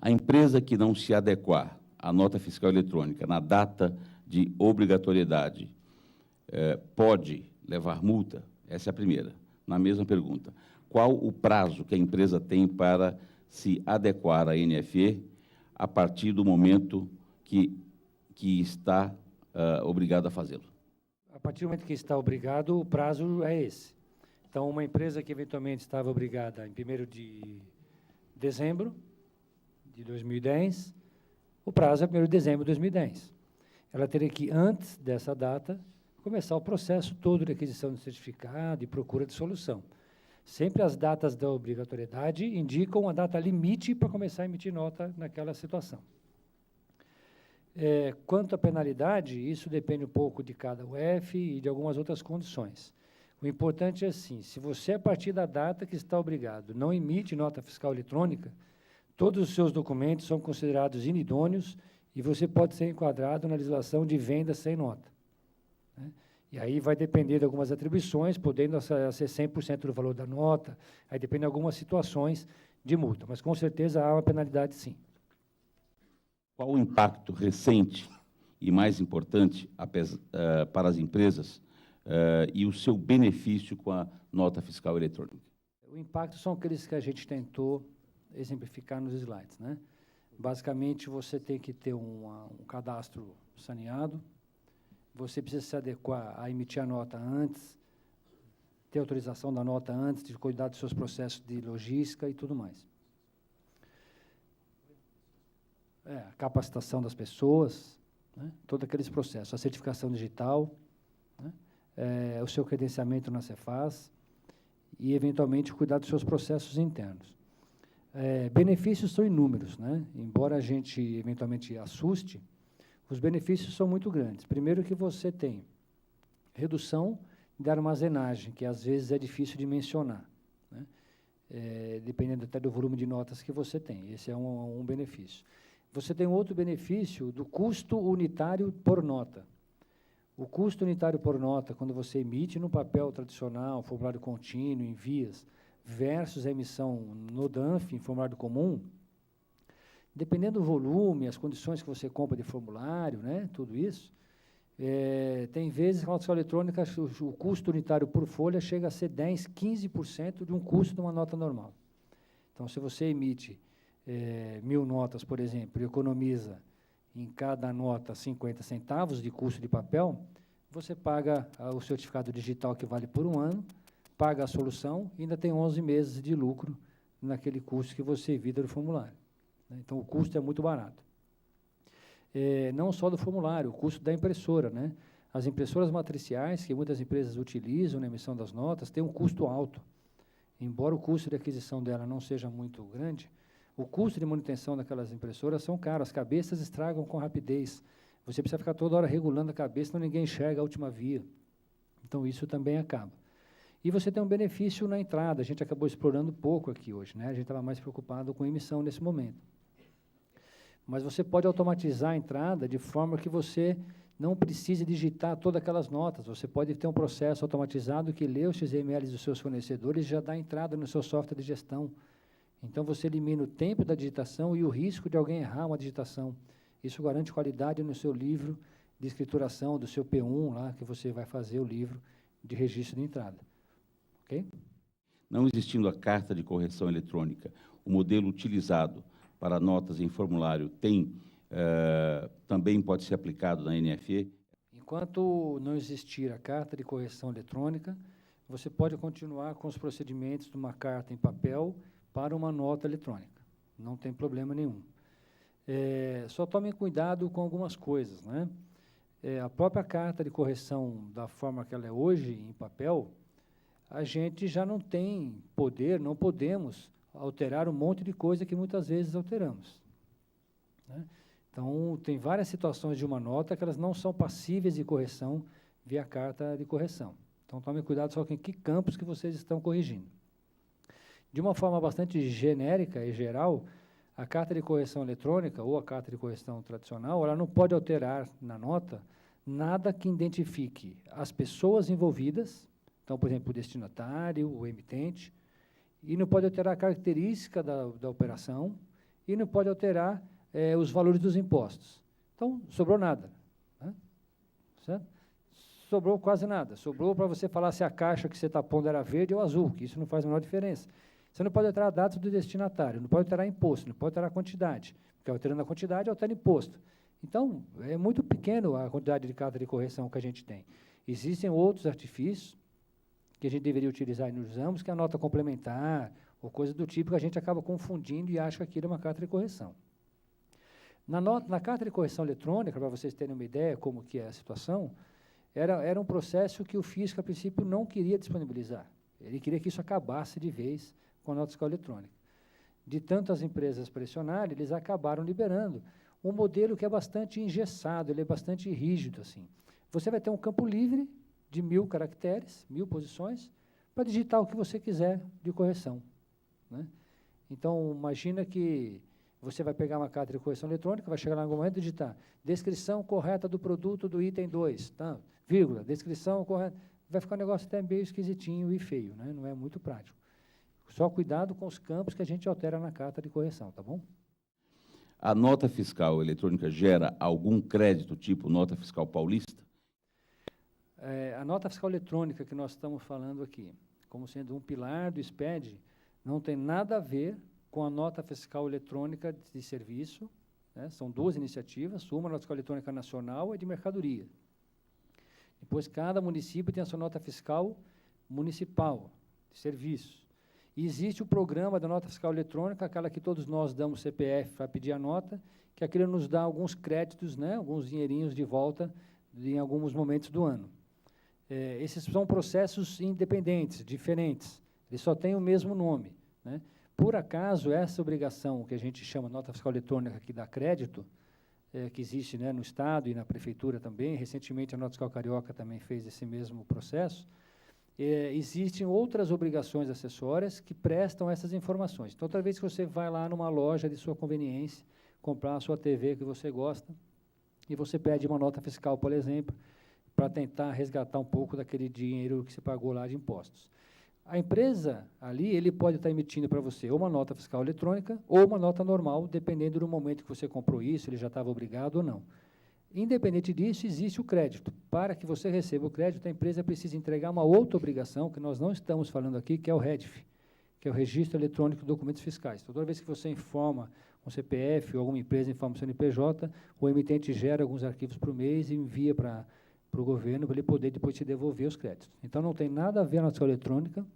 A empresa que não se adequar à nota fiscal eletrônica na data de obrigatoriedade pode levar multa? Essa é a primeira. Na mesma pergunta, qual o prazo que a empresa tem para se adequar à NFE a partir do momento que está obrigado a fazê-lo? A partir do momento que está obrigado, o prazo é esse. Então, uma empresa que eventualmente estava obrigada em 1º de dezembro de 2010, o prazo é 1º de dezembro de 2010. Ela teria que, antes dessa data, começar o processo todo de aquisição de certificado e procura de solução. Sempre as datas da obrigatoriedade indicam a data limite para começar a emitir nota naquela situação. Quanto à penalidade, isso depende um pouco de cada UF e de algumas outras condições. O importante é assim, se você, a partir da data que está obrigado, não emite nota fiscal eletrônica, todos os seus documentos são considerados inidôneos e você pode ser enquadrado na legislação de venda sem nota, né? E aí vai depender de algumas atribuições, podendo ser 100% do valor da nota, aí depende de algumas situações de multa, mas com certeza há uma penalidade, sim. Qual o impacto recente e mais importante para as empresas e o seu benefício com a nota fiscal eletrônica? O impacto são aqueles que a gente tentou exemplificar nos slides, né? Basicamente, você tem que ter um cadastro saneado, você precisa se adequar a emitir a nota antes, ter autorização da nota antes, de cuidar dos seus processos de logística e tudo mais. A capacitação das pessoas, né? Todos aqueles processos, a certificação digital, né? O seu credenciamento na Cefaz e, eventualmente, cuidar dos seus processos internos. Benefícios são inúmeros, né? Embora a gente, eventualmente, assuste, os benefícios são muito grandes. Primeiro que você tem redução da armazenagem, que às vezes é difícil de mencionar, né? Dependendo até do volume de notas que você tem. Esse é um benefício. Você tem outro benefício do custo unitário por nota. O custo unitário por nota, quando você emite no papel tradicional, formulário contínuo, em vias, versus a emissão no DANF, em formulário comum, dependendo do volume, as condições que você compra de formulário, né, tudo isso, tem vezes que a nota fiscal eletrônica, o custo unitário por folha chega a ser 10%, 15% de um custo de uma nota normal. Então, se você emite 1.000 notas, por exemplo, e economiza em cada nota 50 centavos de custo de papel, você paga o certificado digital que vale por 1 ano, paga a solução e ainda tem 11 meses de lucro naquele custo que você evita do formulário, né? Então, o custo é muito barato. Não só do formulário, o custo da impressora, né? As impressoras matriciais, que muitas empresas utilizam na emissão das notas, têm um custo alto. Embora o custo de aquisição dela não seja muito grande, o custo de manutenção daquelas impressoras são caros, as cabeças estragam com rapidez. Você precisa ficar toda hora regulando a cabeça, senão ninguém enxerga a última via. Então, isso também acaba. E você tem um benefício na entrada, a gente acabou explorando pouco aqui hoje, né? A gente estava mais preocupado com emissão nesse momento. Mas você pode automatizar a entrada de forma que você não precise digitar todas aquelas notas. Você pode ter um processo automatizado que lê os XMLs dos seus fornecedores e já dá entrada no seu software de gestão. Então, você elimina o tempo da digitação e o risco de alguém errar uma digitação. Isso garante qualidade no seu livro de escrituração, do seu P1, lá, que você vai fazer o livro de registro de entrada. Ok? Não existindo a carta de correção eletrônica, o modelo utilizado para notas em formulário também pode ser aplicado na NFE? Enquanto não existir a carta de correção eletrônica, você pode continuar com os procedimentos de uma carta em papel para uma nota eletrônica. Não tem problema nenhum. Só tomem cuidado com algumas coisas, né? A própria carta de correção, da forma que ela é hoje, em papel, a gente já não tem poder, não podemos alterar um monte de coisa que muitas vezes alteramos, né? Então, tem várias situações de uma nota que elas não são passíveis de correção via carta de correção. Então, tomem cuidado só com que campos que vocês estão corrigindo. De uma forma bastante genérica e geral, a carta de correção eletrônica ou a carta de correção tradicional, ela não pode alterar na nota nada que identifique as pessoas envolvidas, então, por exemplo, o destinatário, o emitente, e não pode alterar a característica da operação, e não pode alterar os valores dos impostos. Então, sobrou nada. Né? Certo? Sobrou quase nada. Sobrou para você falar se a caixa que você está pondo era verde ou azul, que isso não faz a menor diferença. Você não pode alterar dados do destinatário, não pode alterar imposto, não pode alterar quantidade, porque alterando a quantidade, altera imposto. Então, é muito pequeno a quantidade de carta de correção que a gente tem. Existem outros artifícios que a gente deveria utilizar e não usamos, que é a nota complementar, ou coisa do tipo, que a gente acaba confundindo e acha que aquilo é uma carta de correção. Na carta de correção eletrônica, para vocês terem uma ideia como que é a situação, era um processo que o fisco, a princípio, não queria disponibilizar. Ele queria que isso acabasse de vez com a nota fiscal eletrônica. De tanto as empresas pressionarem, eles acabaram liberando um modelo que é bastante engessado, ele é bastante rígido, assim. Você vai ter um campo livre de 1000 caracteres, 1000 posições, para digitar o que você quiser de correção. Né? Então, imagina que você vai pegar uma carta de correção eletrônica, vai chegar lá em algum momento e digitar descrição correta do produto do item 2, tá? Vírgula, descrição correta. Vai ficar um negócio até meio esquisitinho e feio, né? Não é muito prático. Só cuidado com os campos que a gente altera na carta de correção, tá bom? A nota fiscal eletrônica gera algum crédito, tipo nota fiscal paulista? A nota fiscal eletrônica que nós estamos falando aqui, como sendo um pilar do SPED, não tem nada a ver com a nota fiscal eletrônica de serviço, né? São duas iniciativas, uma nota fiscal eletrônica nacional e de mercadoria. Depois, cada município tem a sua nota fiscal municipal de serviço. E existe o programa da nota fiscal eletrônica, aquela que todos nós damos CPF para pedir a nota, que aquilo nos dá alguns créditos, né? Alguns dinheirinhos de volta em alguns momentos do ano. Esses são processos independentes, diferentes. Eles só têm o mesmo nome. Né? Por acaso, essa obrigação, que a gente chama nota fiscal eletrônica, que dá crédito, que existe, né, no Estado e na Prefeitura também, recentemente a nota fiscal carioca também fez esse mesmo processo, existem outras obrigações acessórias que prestam essas informações. Então, outra vez que você vai lá numa loja de sua conveniência, comprar a sua TV que você gosta, e você pede uma nota fiscal, por exemplo, para tentar resgatar um pouco daquele dinheiro que você pagou lá de impostos. A empresa, ali, ele pode estar emitindo para você ou uma nota fiscal eletrônica ou uma nota normal, dependendo do momento que você comprou isso, ele já estava obrigado ou não. Independente disso, existe o crédito. Para que você receba o crédito, a empresa precisa entregar uma outra obrigação, que nós não estamos falando aqui, que é o REDF, que é o Registro Eletrônico de Documentos Fiscais. Toda vez que você informa um CPF ou alguma empresa informa o CNPJ, o emitente gera alguns arquivos por mês e envia para o governo, para ele poder depois te devolver os créditos. Então, não tem nada a ver a nota fiscal eletrônica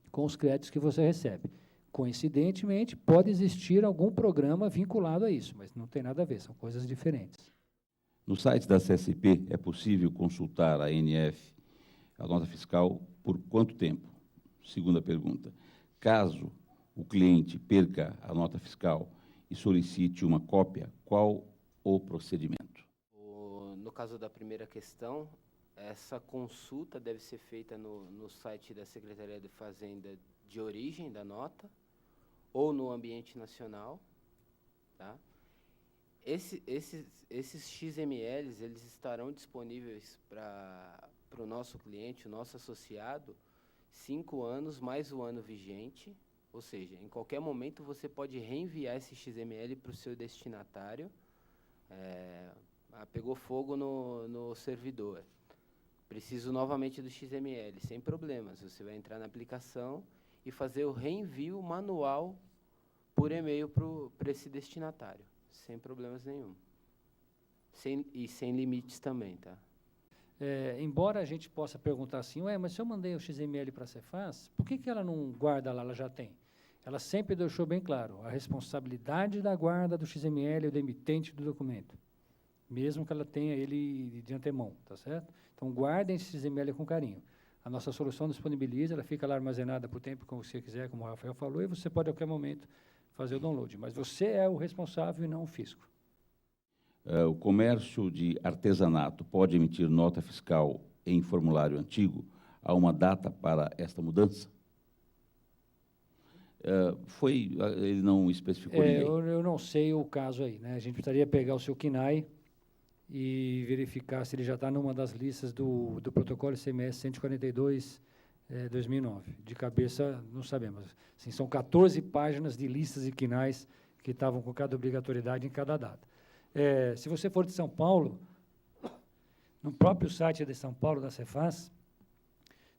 com os créditos que você recebe. Coincidentemente, pode existir algum programa vinculado a isso, mas não tem nada a ver, são coisas diferentes. No site da CSP, é possível consultar a NF, a nota fiscal, por quanto tempo? Segunda pergunta. Caso o cliente perca a nota fiscal e solicite uma cópia, qual o procedimento? No caso da primeira questão, essa consulta deve ser feita no site da Secretaria de Fazenda de origem da nota ou no ambiente nacional. Tá? Esses XMLs eles estarão disponíveis para o nosso cliente, o nosso associado, 5 anos mais o ano vigente, ou seja, em qualquer momento você pode reenviar esse XML para o seu destinatário. Pegou fogo no servidor, preciso novamente do XML, sem problemas, você vai entrar na aplicação e fazer o reenvio manual por e-mail para esse destinatário, sem problemas nenhum. Sem limites também, tá? Embora a gente possa perguntar assim, mas se eu mandei o XML para a Cefaz, por que ela não guarda lá, ela já tem? Ela sempre deixou bem claro, a responsabilidade da guarda do XML é do emitente do documento, mesmo que ela tenha ele de antemão, tá certo? Então, guardem esse XML com carinho. A nossa solução disponibiliza, ela fica lá armazenada por tempo que você quiser, como o Rafael falou, e você pode, a qualquer momento, fazer o download. Mas você é o responsável e não o fisco. O comércio de artesanato pode emitir nota fiscal em formulário antigo? Há uma data para esta mudança? Ele não especificou ninguém? Eu não sei o caso aí, né? A gente precisaria pegar o seu KNAI e verificar se ele já está numa das listas do protocolo ICMS 142, 2009. De cabeça, não sabemos. Assim, são 14 páginas de listas e KNAIs que estavam com cada obrigatoriedade em cada data. Se você for de São Paulo, no próprio site de São Paulo, da Cefaz,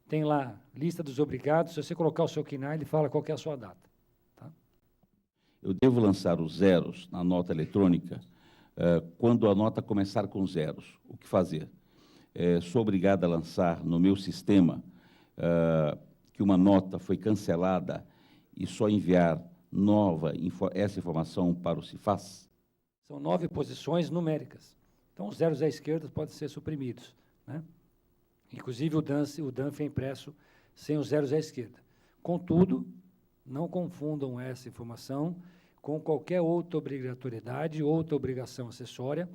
tem lá lista dos obrigados. Se você colocar o seu KNAI, ele fala qual que é a sua data. Tá? Eu devo lançar os zeros na nota eletrônica quando a nota começar com zeros. O que fazer? Sou obrigado a lançar no meu sistema que uma nota foi cancelada e só enviar essa informação para o Cefaz? São 9 posições numéricas. Então, os zeros à esquerda podem ser suprimidos, né? Inclusive, o DANF é impresso sem os zeros à esquerda. Contudo, não confundam essa informação com qualquer outra obrigatoriedade, outra obrigação acessória,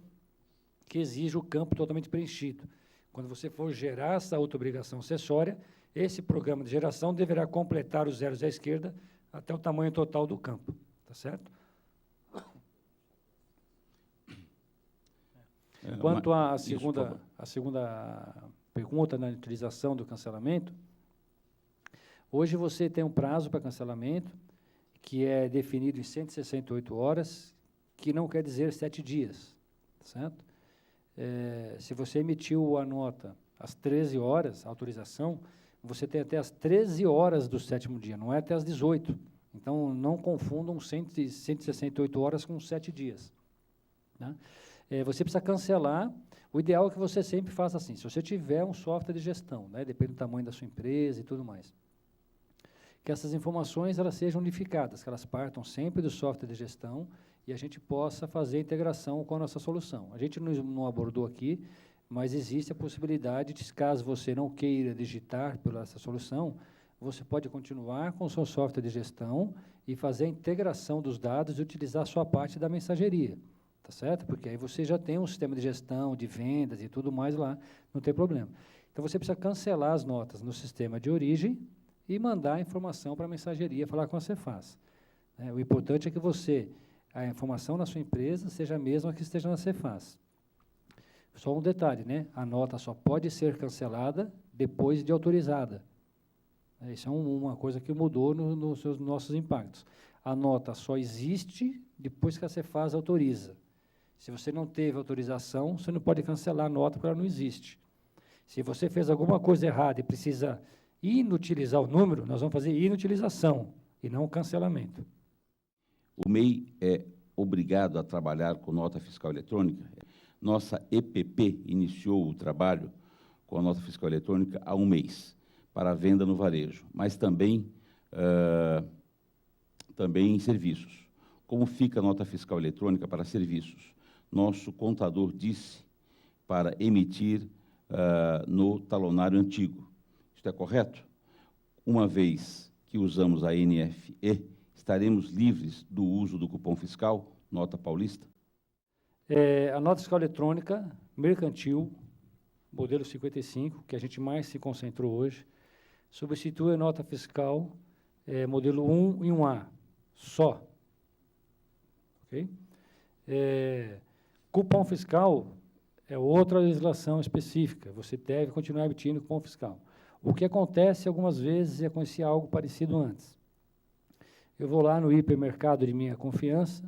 que exige o campo totalmente preenchido. Quando você for gerar essa outra obrigação acessória, esse programa de geração deverá completar os zeros à esquerda até o tamanho total do campo. Tá certo? Quanto à segunda pergunta na utilização do cancelamento, hoje você tem um prazo para cancelamento que é definido em 168 horas, que não quer dizer 7 dias, certo? Se você emitiu a nota às 13 horas, a autorização, você tem até às 13 horas do 7º dia, não é até às 18. Então, não confundam 168 horas com 7 dias. Né? Você precisa cancelar. O ideal é que você sempre faça assim, se você tiver um software de gestão, né, depende do tamanho da sua empresa e tudo mais, que essas informações elas sejam unificadas, que elas partam sempre do software de gestão e a gente possa fazer a integração com a nossa solução. A gente não abordou aqui, mas existe a possibilidade de, caso você não queira digitar por essa solução, você pode continuar com o seu software de gestão e fazer a integração dos dados e utilizar a sua parte da mensageria. Tá certo? Porque aí você já tem um sistema de gestão, de vendas e tudo mais lá, não tem problema. Então, você precisa cancelar as notas no sistema de origem e mandar a informação para a mensageria, falar com a Cefaz. O importante é que a informação na sua empresa seja a mesma que esteja na Cefaz. Só um detalhe, né? A nota só pode ser cancelada depois de autorizada. Isso é uma coisa que mudou nos nossos impactos. A nota só existe depois que a Cefaz autoriza. Se você não teve autorização, você não pode cancelar a nota porque ela não existe. Se você fez alguma coisa errada e precisa inutilizar o número, nós vamos fazer inutilização e não cancelamento. O MEI é obrigado a trabalhar com nota fiscal eletrônica? Nossa EPP iniciou o trabalho com a nota fiscal eletrônica há um mês, para a venda no varejo, mas também em serviços. Como fica a nota fiscal eletrônica para serviços? Nosso contador disse para emitir no talonário antigo. Isto é correto? Uma vez que usamos a NFE, estaremos livres do uso do cupom fiscal, nota paulista? A nota fiscal eletrônica mercantil, modelo 55, que a gente mais se concentrou hoje, substitui a nota fiscal modelo 1 e 1A, só. Ok? Cupom fiscal é outra legislação específica, você deve continuar emitindo cupom fiscal. O que acontece algumas vezes é acontecer algo parecido antes. Eu vou lá no hipermercado de minha confiança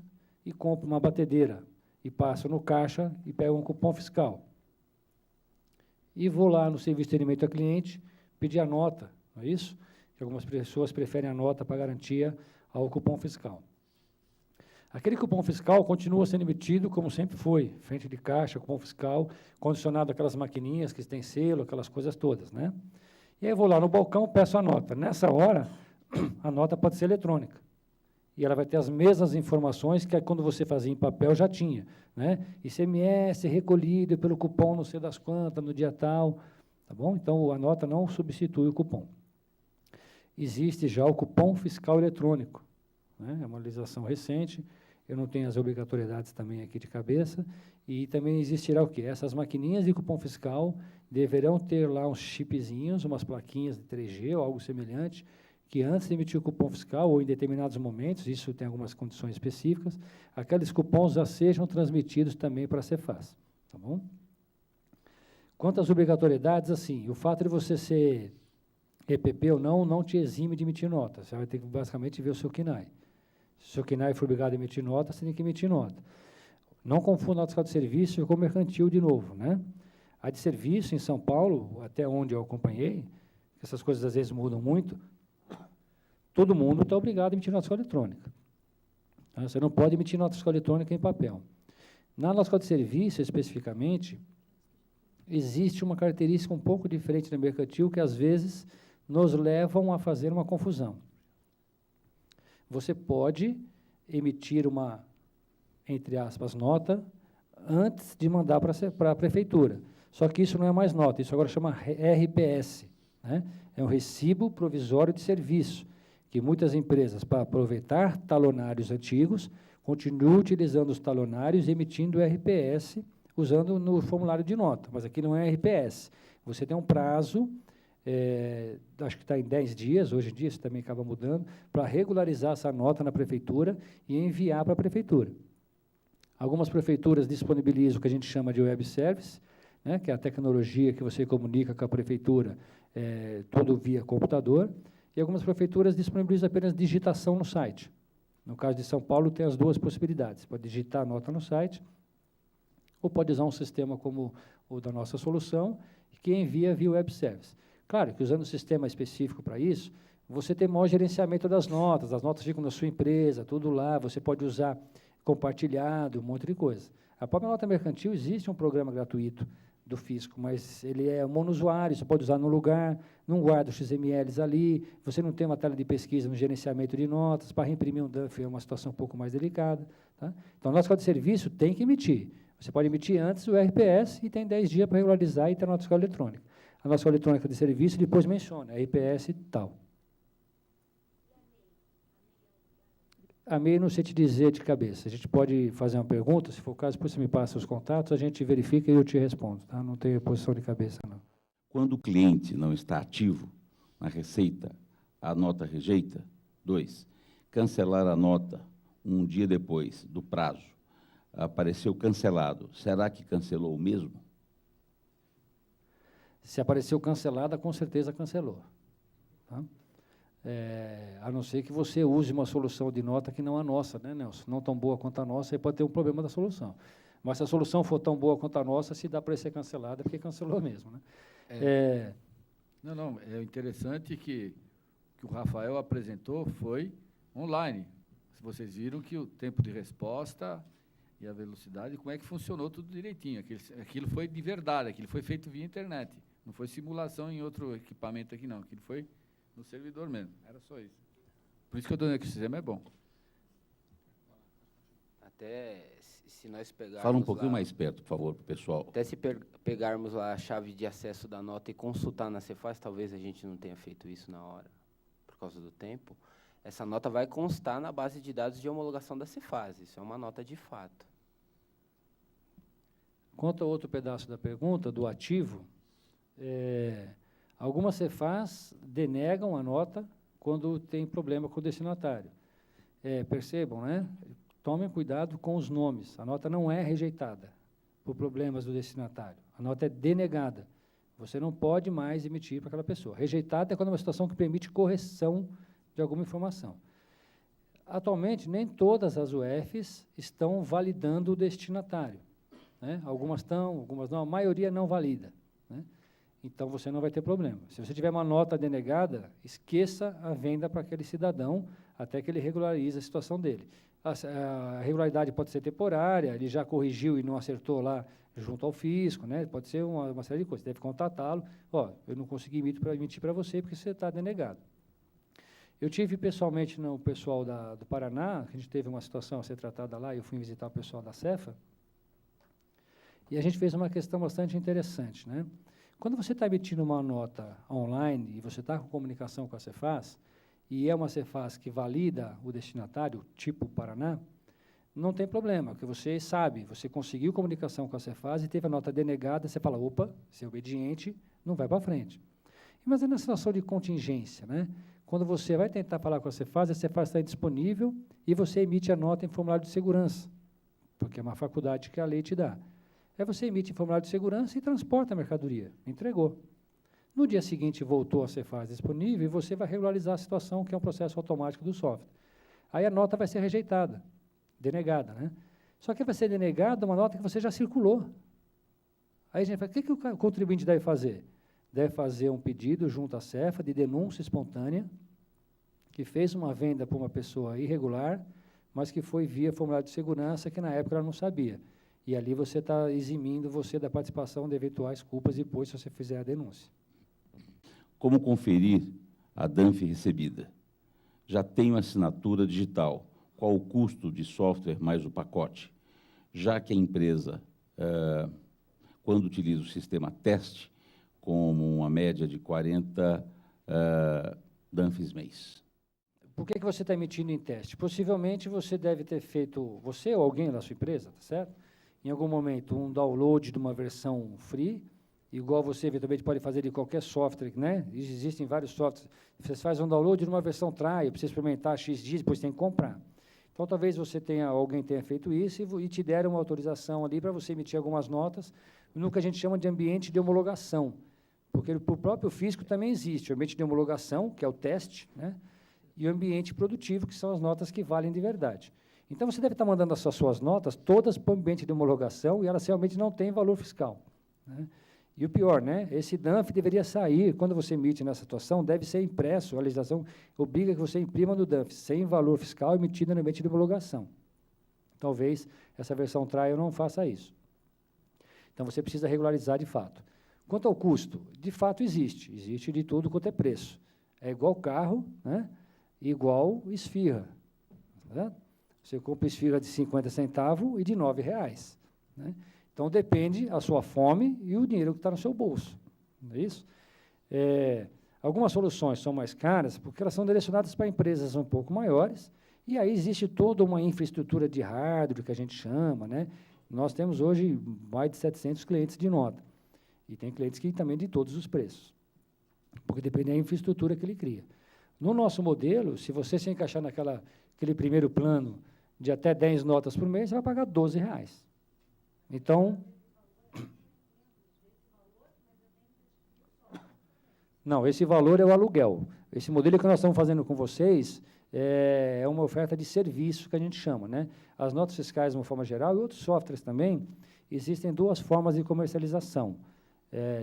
e compro uma batedeira, e passo no caixa e pego um cupom fiscal. E vou lá no serviço de atendimento ao cliente pedir a nota, não é isso? Que algumas pessoas preferem a nota para garantia ao cupom fiscal. Aquele cupom fiscal continua sendo emitido como sempre foi, frente de caixa, cupom fiscal, condicionado àquelas maquininhas que têm selo, aquelas coisas todas, né? E aí eu vou lá no balcão, peço a nota. Nessa hora, a nota pode ser eletrônica. E ela vai ter as mesmas informações que quando você fazia em papel já tinha, né? ICMS recolhido pelo cupom não sei das quantas, no dia tal, tá bom? Então, a nota não substitui o cupom. Existe já o cupom fiscal eletrônico, né? É uma legislação recente. Eu não tenho as obrigatoriedades também aqui de cabeça, e também existirá o quê? Essas maquininhas de cupom fiscal deverão ter lá uns chipzinhos, umas plaquinhas de 3G ou algo semelhante, que antes de emitir o cupom fiscal, ou em determinados momentos, isso tem algumas condições específicas, aqueles cupons já sejam transmitidos também para a Cefaz, tá bom? Quanto às obrigatoriedades, assim, o fato de você ser EPP ou não te exime de emitir nota, você vai ter que basicamente ver o seu KNAI. Se o CNAE for obrigado a emitir nota, você tem que emitir nota. Não confunda a nota fiscal de serviço com mercantil de novo, né? A de serviço, em São Paulo, até onde eu acompanhei, essas coisas às vezes mudam muito, todo mundo está obrigado a emitir nota fiscal eletrônica. Tá? Você não pode emitir nota fiscal eletrônica em papel. Na nota fiscal de serviço, especificamente, existe uma característica um pouco diferente da mercantil que, às vezes, nos levam a fazer uma confusão. Você pode emitir uma, entre aspas, nota antes de mandar para a prefeitura. Só que isso não é mais nota, isso agora chama RPS, né? É um recibo provisório de serviço, que muitas empresas, para aproveitar talonários antigos, continuam utilizando os talonários e emitindo RPS, usando no formulário de nota, mas aqui não é RPS. Você tem um prazo, acho que está em 10 dias, hoje em dia isso também acaba mudando, para regularizar essa nota na prefeitura e enviar para a prefeitura. Algumas prefeituras disponibilizam o que a gente chama de web service, né, que é a tecnologia que você comunica com a prefeitura, tudo via computador, e algumas prefeituras disponibilizam apenas digitação no site. No caso de São Paulo, tem as duas possibilidades, pode digitar a nota no site, ou pode usar um sistema como o da nossa solução, que envia via web service. Claro que usando um sistema específico para isso, você tem maior gerenciamento das notas, as notas ficam na sua empresa, tudo lá, você pode usar compartilhado, um monte de coisa. A própria nota mercantil, existe um programa gratuito do Fisco, mas ele é monousuário, você pode usar no lugar, não guarda os XMLs ali, você não tem uma tela de pesquisa no gerenciamento de notas, para reimprimir um DUF é uma situação um pouco mais delicada. Tá? Então, a nota fiscal de serviço tem que emitir. Você pode emitir antes o RPS e tem 10 dias para regularizar e ter a nota fiscal eletrônica. A nota fiscal eletrônica de serviço depois menciona, RPS e tal. A MEI não sei te dizer de cabeça. A gente pode fazer uma pergunta, se for o caso, depois você me passa os contatos, a gente verifica e eu te respondo. Tá? Não tenho posição de cabeça, não. Quando o cliente não está ativo na receita, a nota rejeita. 2, cancelar a nota um dia depois do prazo. Apareceu cancelado. Será que cancelou mesmo? Se apareceu cancelada, com certeza cancelou. Tá? A não ser que você use uma solução de nota que não a nossa, né, Nelson? Não tão boa quanto a nossa, aí pode ter um problema da solução. Mas se a solução for tão boa quanto a nossa, se dá para ser cancelada, é porque cancelou mesmo. Né? Não, é interessante que o Rafael apresentou foi online. Vocês viram que o tempo de resposta e a velocidade, como é que funcionou tudo direitinho. Aquilo foi de verdade, aquilo foi feito via internet. Não foi simulação em outro equipamento aqui, não. Aquilo foi no servidor mesmo. Era só isso. Por isso que eu estou dizendo que o sistema é bom. Até se nós pegarmos... Fala um pouquinho mais perto, por favor, para o pessoal. Até se pegarmos lá a chave de acesso da nota e consultar na Cefaz, talvez a gente não tenha feito isso na hora, por causa do tempo. Essa nota vai constar na base de dados de homologação da Cefaz. Isso é uma nota de fato. Quanto ao outro pedaço da pergunta, do ativo, algumas Cefaz denegam a nota quando tem problema com o destinatário. Percebam, né? Tomem cuidado com os nomes. A nota não é rejeitada por problemas do destinatário. A nota é denegada. Você não pode mais emitir para aquela pessoa. Rejeitada é quando é uma situação que permite correção de alguma informação. Atualmente, nem todas as UFs estão validando o destinatário. Né? Algumas estão, algumas não. A maioria não valida. Né? Então, você não vai ter problema. Se você tiver uma nota denegada, esqueça a venda para aquele cidadão até que ele regularize a situação dele. A regularidade pode ser temporária, ele já corrigiu e não acertou lá junto ao fisco, né? Pode ser uma série de coisas. Você deve contatá-lo. Eu não consegui emitir para você porque você está denegado. Eu tive pessoalmente no pessoal do Paraná, a gente teve uma situação a ser tratada lá, eu fui visitar o pessoal da Cefa, e a gente fez uma questão bastante interessante. Né? Quando você está emitindo uma nota online e você está com comunicação com a Cefaz, e é uma Cefaz que valida o destinatário, tipo Paraná, não tem problema, porque você sabe, você conseguiu comunicação com a Cefaz e teve a nota denegada, você fala, opa, você é obediente, não vai para frente. Mas é na situação de contingência, né? Quando você vai tentar falar com a Cefaz está indisponível e você emite a nota em formulário de segurança, porque é uma faculdade que a lei te dá. Aí você emite em formulário de segurança e transporta a mercadoria, entregou. No dia seguinte, voltou a Cefaz disponível e você vai regularizar a situação, que é um processo automático do software. aí a nota vai ser rejeitada, denegada, né? Só que vai ser denegada uma nota que você já circulou. Aí a gente fala, o que o contribuinte deve fazer? Deve fazer um pedido junto à Cefa de denúncia espontânea, que fez uma venda para uma pessoa irregular, mas que foi via formulário de segurança, que na época ela não sabia. E ali você está eximindo você da participação de eventuais culpas depois, se você fizer a denúncia. Como conferir a DANF recebida? Já tenho assinatura digital. Qual o custo de software mais o pacote? Já que a empresa, quando utiliza o sistema teste, como uma média de 40 DANFs mês. Por que você está emitindo em teste? Possivelmente você deve ter feito, você ou alguém da sua empresa, tá certo? Em algum momento, um download de uma versão free, igual você eventualmente pode fazer de qualquer software, né? Existem vários softwares. Você faz um download de uma versão trial, precisa experimentar X dias, depois tem que comprar. Então, talvez alguém tenha feito isso e te deram uma autorização ali para você emitir algumas notas no que a gente chama de ambiente de homologação. Porque para o próprio físico também existe o ambiente de homologação, que é o teste, né? E o ambiente produtivo, que são as notas que valem de verdade. Então, você deve estar mandando as suas notas todas para o ambiente de homologação e elas realmente não têm valor fiscal, né? E o pior, né? Esse DANF deveria sair, quando você emite nessa situação, deve ser impresso, a legislação obriga que você imprima no DANF, sem valor fiscal emitido no ambiente de homologação. Talvez essa versão trial não faça isso. Então, você precisa regularizar de fato. Quanto ao custo, de fato existe de tudo quanto é preço. É igual carro, né? Igual esfirra. Tá? Você compra esfirra de 50 centavos e de R$9, né? Então, depende a sua fome e o dinheiro que está no seu bolso. Não é isso? Algumas soluções são mais caras porque elas são direcionadas para empresas um pouco maiores, e aí existe toda uma infraestrutura de hardware, que a gente chama, né? Nós temos hoje mais de 700 clientes de nota, e tem clientes que também de todos os preços, porque depende da infraestrutura que ele cria. No nosso modelo, se você se encaixar naquele primeiro plano de até 10 notas por mês, você vai pagar R$12. Então, não, esse valor é o aluguel. Esse modelo que nós estamos fazendo com vocês é uma oferta de serviço, que a gente chama, né? As notas fiscais, de uma forma geral, e outros softwares também, existem duas formas de comercialização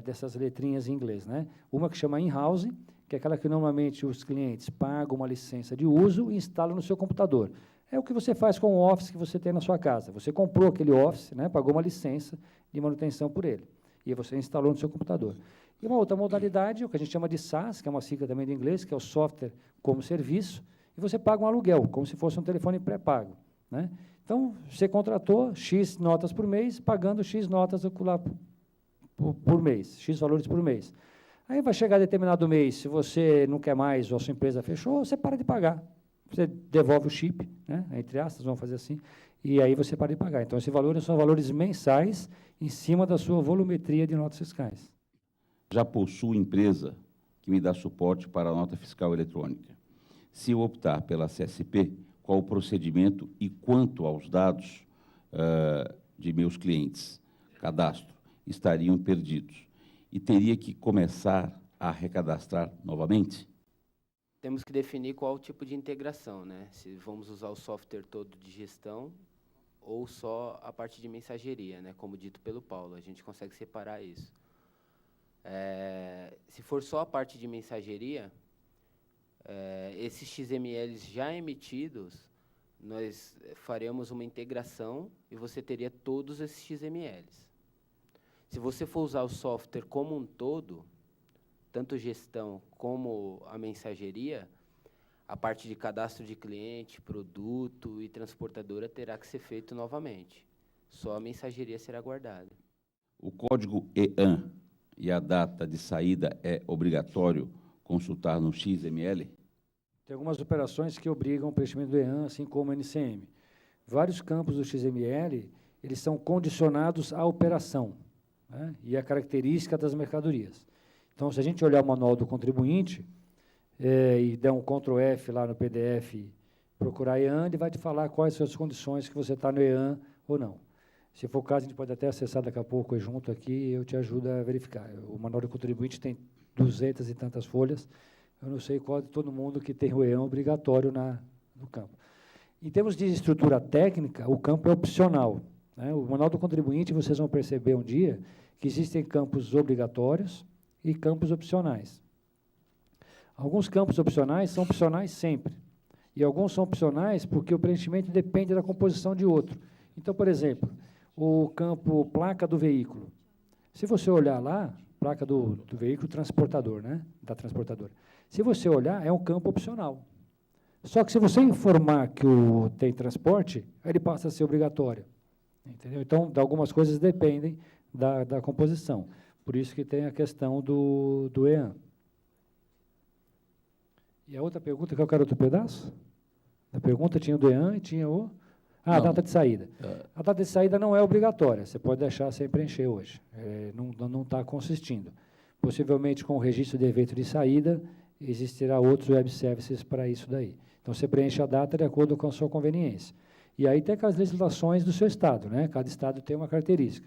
dessas letrinhas em inglês, né? Uma que chama in-house, que é aquela que normalmente os clientes pagam uma licença de uso e instalam no seu computador. É o que você faz com o Office que você tem na sua casa. Você comprou aquele Office, né, pagou uma licença de manutenção por ele, e você instalou no seu computador. E uma outra modalidade, o que a gente chama de SaaS, que é uma sigla também do inglês, que é o software como serviço, e você paga um aluguel, como se fosse um telefone pré-pago, né? Então, você contratou X notas por mês, pagando X notas por mês, X valores por mês. Aí vai chegar determinado mês, se você não quer mais, ou a sua empresa fechou, você para de pagar. Você devolve o chip, né, entre aspas, vamos fazer assim, e aí você para de pagar. Então, esses valores são valores mensais em cima da sua volumetria de notas fiscais. Já possuo empresa que me dá suporte para a nota fiscal eletrônica. Se eu optar pela CSP, qual o procedimento e quanto aos dados de meus clientes, cadastro, estariam perdidos? E teria que começar a recadastrar novamente? Temos que definir qual o tipo de integração, né? Se vamos usar o software todo de gestão ou só a parte de mensageria, né? Como dito pelo Paulo, a gente consegue separar isso. Se for só a parte de mensageria, esses XMLs já emitidos, nós faremos uma integração e você teria todos esses XMLs. Se você for usar o software como um todo, tanto gestão como a mensageria, a parte de cadastro de cliente, produto e transportadora terá que ser feito novamente. Só a mensageria será guardada. O código EAN e a data de saída é obrigatório consultar no XML? Tem algumas operações que obrigam o preenchimento do EAN, assim como o NCM. Vários campos do XML, eles são condicionados à operação, né, e à característica das mercadorias. Então, se a gente olhar o manual do contribuinte e der um Ctrl F lá no PDF, procurar EAN, ele vai te falar quais são as condições que você está no EAN ou não. Se for o caso, a gente pode até acessar daqui a pouco junto aqui e eu te ajudo a verificar. O manual do contribuinte tem 200 e tantas folhas. Eu não sei qual de todo mundo que tem o EAN obrigatório no campo. Em termos de estrutura técnica, o campo é opcional, né? O Manual do Contribuinte, vocês vão perceber um dia que existem campos obrigatórios e campos opcionais. Alguns campos opcionais são opcionais sempre, e alguns são opcionais porque o preenchimento depende da composição de outro. Então, por exemplo, o campo placa do veículo. Se você olhar lá, placa do veículo transportador, né? Da transportadora. Se você olhar, é um campo opcional. Só que se você informar que tem transporte, ele passa a ser obrigatório. Entendeu? Então, algumas coisas dependem da composição. Por isso que tem a questão do EAN. E a outra pergunta, que eu quero outro pedaço? A pergunta tinha o do EAN e tinha o... Ah, a data de saída. A data de saída não é obrigatória, você pode deixar sem preencher hoje. Não está consistindo. Possivelmente, com o registro de evento de saída, existirá outros web services para isso daí. Então, você preenche a data de acordo com a sua conveniência. E aí tem aquelas legislações do seu estado, né? Cada estado tem uma característica.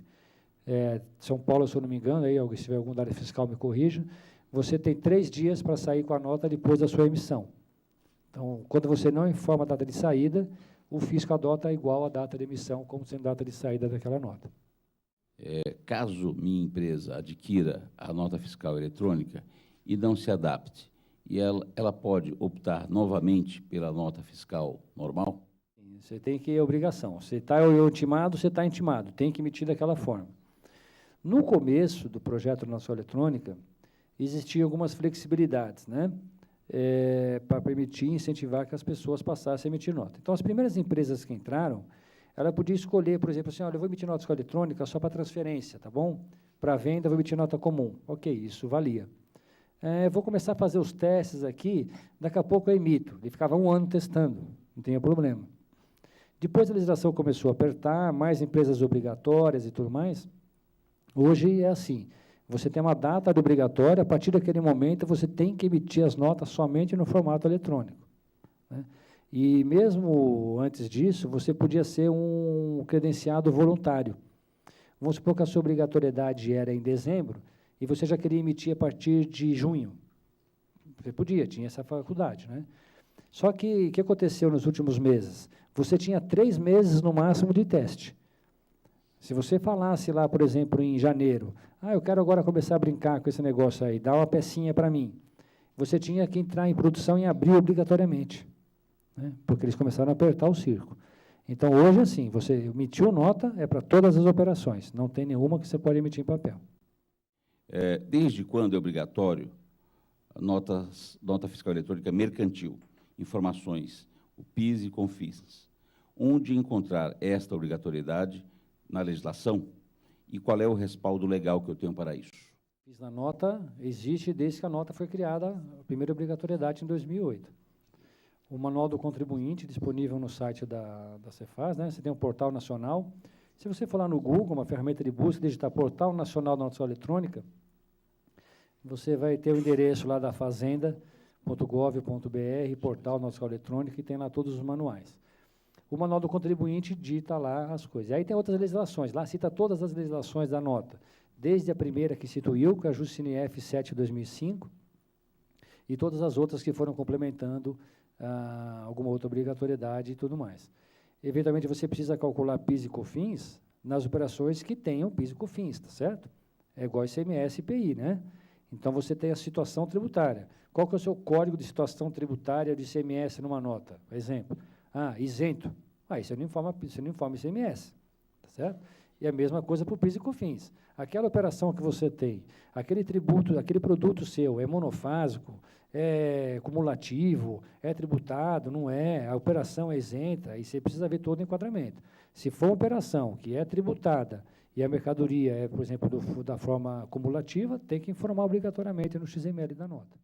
São Paulo, se eu não me engano, aí, se tiver algum dado fiscal, me corrija, você tem 3 dias para sair com a nota depois da sua emissão. Então, quando você não informa a data de saída, o fisco adota igual a data de emissão, como sendo data de saída daquela nota. Caso minha empresa adquira a nota fiscal eletrônica e não se adapte, e ela pode optar novamente pela nota fiscal normal? Você tem que obrigação. Você está intimado, você está intimado. Tem que emitir daquela forma. No começo do projeto Nação Eletrônica, existiam algumas flexibilidades, né? Para permitir e incentivar que as pessoas passassem a emitir nota. Então, as primeiras empresas que entraram, ela podia escolher, por exemplo, assim, olha, eu vou emitir nota fiscal eletrônica só para transferência, tá bom? Para venda, eu vou emitir nota comum. Ok, isso valia. Vou começar a fazer os testes aqui, daqui a pouco eu emito. Ele ficava 1 ano testando, não tinha problema. Depois a legislação começou a apertar, mais empresas obrigatórias e tudo mais. Hoje é assim, você tem uma data obrigatória, a partir daquele momento você tem que emitir as notas somente no formato eletrônico, né? E mesmo antes disso, você podia ser um credenciado voluntário. Vamos supor que a sua obrigatoriedade era em dezembro, e você já queria emitir a partir de junho. Você podia, tinha essa faculdade, né? Só que o que aconteceu nos últimos meses? Você tinha 3 meses no máximo de teste. Se você falasse lá, por exemplo, em janeiro, eu quero agora começar a brincar com esse negócio aí, dá uma pecinha para mim. Você tinha que entrar em produção em abril obrigatoriamente, né? Porque eles começaram a apertar o circo. Então, hoje, assim, você emitiu nota, é para todas as operações, não tem nenhuma que você pode emitir em papel. Desde quando é obrigatório a nota fiscal eletrônica mercantil? Informações, o PIS e CONFINS. Onde encontrar esta obrigatoriedade na legislação e qual é o respaldo legal que eu tenho para isso? O PIS na nota existe desde que a nota foi criada, a primeira obrigatoriedade em 2008. O Manual do Contribuinte, disponível no site da Cefaz, né? Você tem um portal nacional. Se você for lá no Google, uma ferramenta de busca, digitar Portal Nacional da Nota Fiscal Eletrônica, você vai ter o endereço lá da fazenda.gov.br, portal Nota Fiscal Eletrônica, e tem lá todos os manuais. O Manual do Contribuinte dita lá as coisas. E aí tem outras legislações, lá cita todas as legislações da nota, desde a primeira que instituiu, que é a Justine-F 7/2005, e todas as outras que foram complementando alguma outra obrigatoriedade e tudo mais. Eventualmente, você precisa calcular PIS e COFINS nas operações que tenham PIS e COFINS, tá certo? É igual ICMS e IPI, né? Então, você tem a situação tributária. Qual que é o seu código de situação tributária de ICMS numa nota? Por exemplo, isento. Aí você não informa ICMS, tá certo? E a mesma coisa para o PIS e COFINS. Aquela operação que você tem, aquele tributo, aquele produto seu é monofásico, é cumulativo, é tributado, não é, a operação é isenta, aí você precisa ver todo o enquadramento. Se for uma operação que é tributada e a mercadoria é, por exemplo, da forma cumulativa, tem que informar obrigatoriamente no XML da nota.